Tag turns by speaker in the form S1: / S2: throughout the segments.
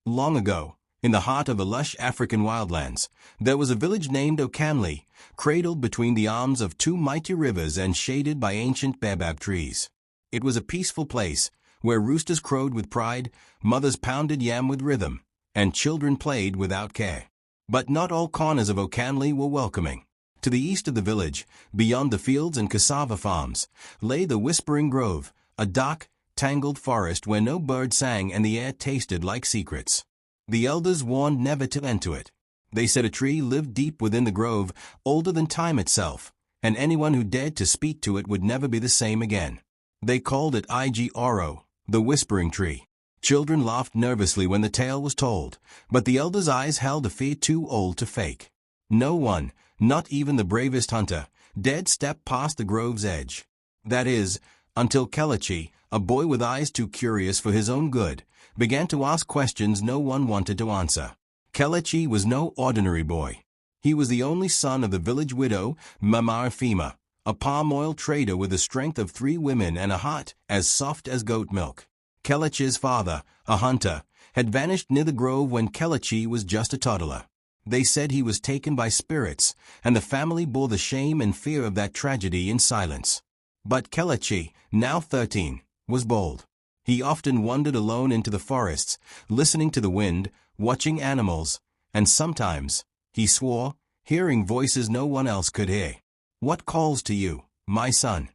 S1: Long ago, in the heart of the lush African wildlands, there was a village named Okanle, cradled between the arms of two mighty rivers and shaded by ancient baobab trees. It was a peaceful place, where roosters crowed with pride, mothers pounded yam with rhythm, and children played without care. But not all corners of Okanle were welcoming. To the east of the village, beyond the fields and cassava farms, lay the Whispering Grove, a dark, tangled forest where no bird sang and the air tasted like secrets. The elders warned never to enter it. They said a tree lived deep within the grove, older than time itself, and anyone who dared to speak to it would never be the same again. They called it Ig-Oro, the Whispering Tree. Children laughed nervously when the tale was told, but the elders' eyes held a fear too old to fake. No one, not even the bravest hunter, dared step past the grove's edge. That is, until Kelechi, a boy with eyes too curious for his own good, began to ask questions no one wanted to answer. Kelechi was no ordinary boy. He was the only son of the village widow, Mama Efima, a palm oil trader with the strength of 3 women and a heart as soft as goat milk. Kelechi's father, a hunter, had vanished near the grove when Kelechi was just a toddler. They said he was taken by spirits, and the family bore the shame and fear of that tragedy in silence. But Kelechi, now 13, was bold. He often wandered alone into the forests, listening to the wind, watching animals, and sometimes, he swore, hearing voices no one else could hear. "What calls to you, my son?"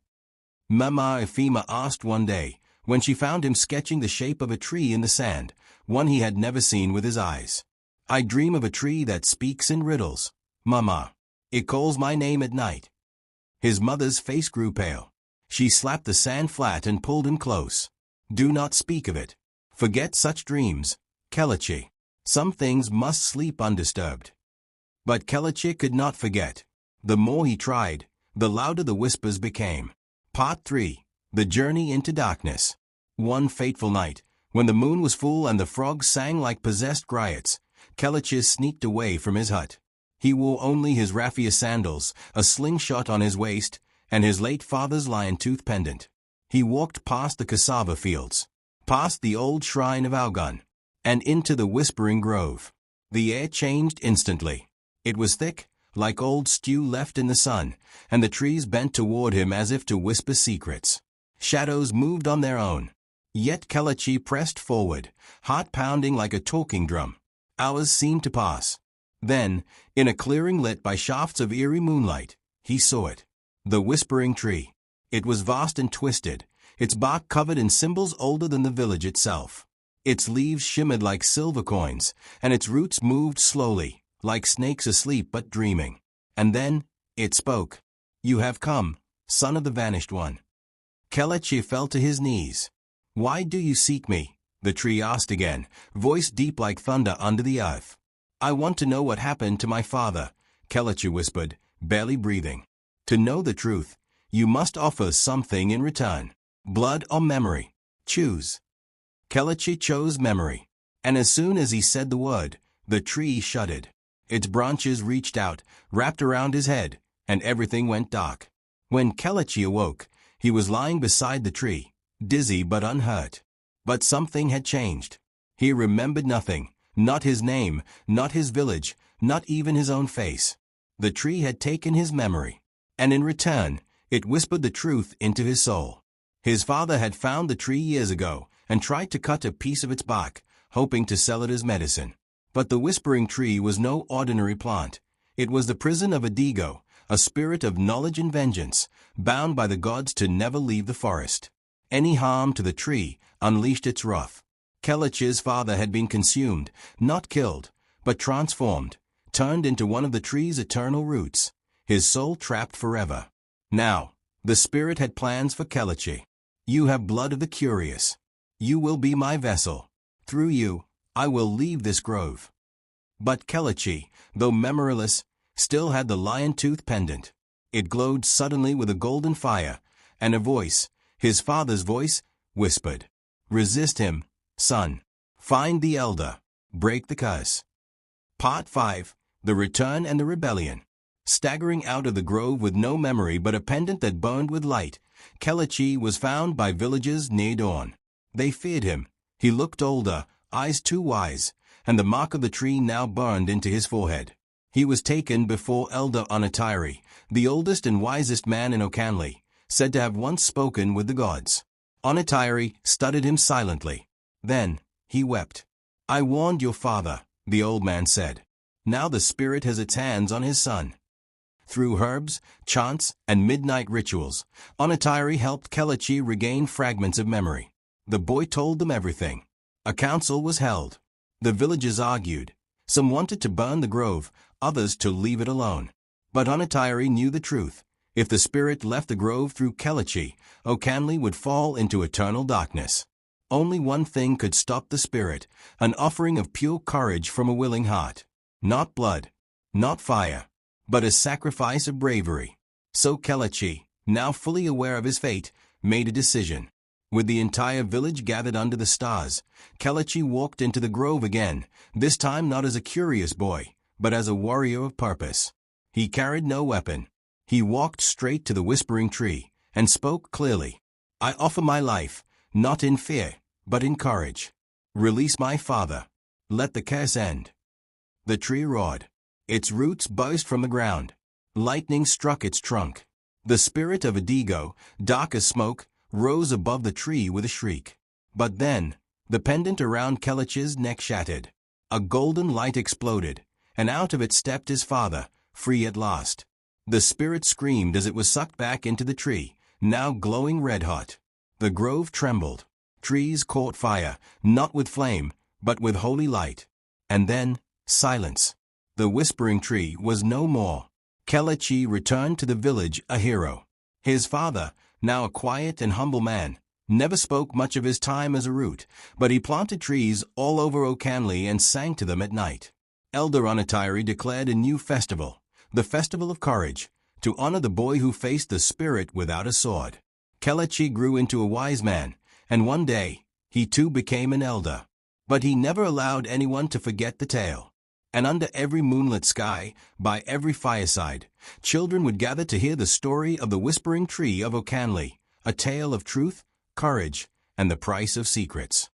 S1: Mama Efima asked one day, when she found him sketching the shape of a tree in the sand, one he had never seen with his eyes. "I dream of a tree that speaks in riddles, Mama. It calls my name at night." His mother's face grew pale. She slapped the sand flat and pulled him close. "Do not speak of it. Forget such dreams, Kelechi. Some things must sleep undisturbed." But Kelechi could not forget. The more he tried, the louder the whispers became. Part 3. The Journey into Darkness. One fateful night, when the moon was full and the frogs sang like possessed griots, Kelechi sneaked away from his hut. He wore only his raffia sandals, a slingshot on his waist, and his late father's lion-tooth pendant. He walked past the cassava fields, past the old shrine of Algon, and into the Whispering Grove. The air changed instantly. It was thick, like old stew left in the sun, and the trees bent toward him as if to whisper secrets. Shadows moved on their own. Yet Kelechi pressed forward, heart pounding like a talking drum. Hours seemed to pass. Then, in a clearing lit by shafts of eerie moonlight, he saw it. The Whispering Tree. It was vast and twisted, its bark covered in symbols older than the village itself. Its leaves shimmered like silver coins, and its roots moved slowly, like snakes asleep but dreaming. And then, it spoke. "You have come, son of the vanished one." Kelechi fell to his knees. "Why do you seek me?" the tree asked again, voice deep like thunder under the earth. "I want to know what happened to my father," Kelechi whispered, barely breathing. "To know the truth, you must offer something in return. Blood or memory. Choose." Kelechi chose memory, and as soon as he said the word, the tree shuddered. Its branches reached out, wrapped around his head, and everything went dark. When Kelechi awoke, he was lying beside the tree, dizzy but unhurt. But something had changed. He remembered nothing, not his name, not his village, not even his own face. The tree had taken his memory, and in return, it whispered the truth into his soul. His father had found the tree years ago and tried to cut a piece of its bark, hoping to sell it as medicine. But the Whispering Tree was no ordinary plant. It was the prison of a Digo, a spirit of knowledge and vengeance, bound by the gods to never leave the forest. Any harm to the tree unleashed its wrath. Kelechi's father had been consumed, not killed, but transformed, turned into one of the tree's eternal roots, his soul trapped forever. Now, the spirit had plans for Kelechi. "You have blood of the curious. You will be my vessel. Through you, I will leave this grove." But Kelechi, though memoryless, still had the lion-tooth pendant. It glowed suddenly with a golden fire, and a voice, his father's voice, whispered, "Resist him, son. Find the elder. Break the curse." Part 5. The Return and the Rebellion. Staggering out of the grove with no memory but a pendant that burned with light, Kelechi was found by villagers near dawn. They feared him. He looked older, eyes too wise, and the mark of the tree now burned into his forehead. He was taken before Elder Onatiri, the oldest and wisest man in Okanle, said to have once spoken with the gods. Onatiri studied him silently. Then, he wept. "I warned your father," the old man said. "Now the spirit has its hands on his son." Through herbs, chants, and midnight rituals, Onatiri helped Kelechi regain fragments of memory. The boy told them everything. A council was held. The villagers argued. Some wanted to burn the grove, others to leave it alone. But Onatiri knew the truth. If the spirit left the grove through Kelechi, Okanle would fall into eternal darkness. Only one thing could stop the spirit, an offering of pure courage from a willing heart. Not blood, not fire, but a sacrifice of bravery. So Kelechi, now fully aware of his fate, made a decision. With the entire village gathered under the stars, Kelechi walked into the grove again, this time not as a curious boy, but as a warrior of purpose. He carried no weapon. He walked straight to the Whispering Tree, and spoke clearly. "I offer my life, not in fear, but in courage. Release my father. Let the curse end." The tree roared. Its roots burst from the ground. Lightning struck its trunk. The spirit of Adigo, dark as smoke, rose above the tree with a shriek. But then, the pendant around Kelechi's neck shattered. A golden light exploded, and out of it stepped his father, free at last. The spirit screamed as it was sucked back into the tree, now glowing red-hot. The grove trembled. Trees caught fire, not with flame, but with holy light. And then, silence. The Whispering Tree was no more. Kelechi returned to the village a hero. His father, now a quiet and humble man, never spoke much of his time as a root, but he planted trees all over Okanle and sang to them at night. Elder Onatiri declared a new festival, the Festival of Courage, to honor the boy who faced the spirit without a sword. Kelechi grew into a wise man, and one day, he too became an elder. But he never allowed anyone to forget the tale. And under every moonlit sky, by every fireside, children would gather to hear the story of the Whispering Tree of Okanle, a tale of truth, courage, and the price of secrets.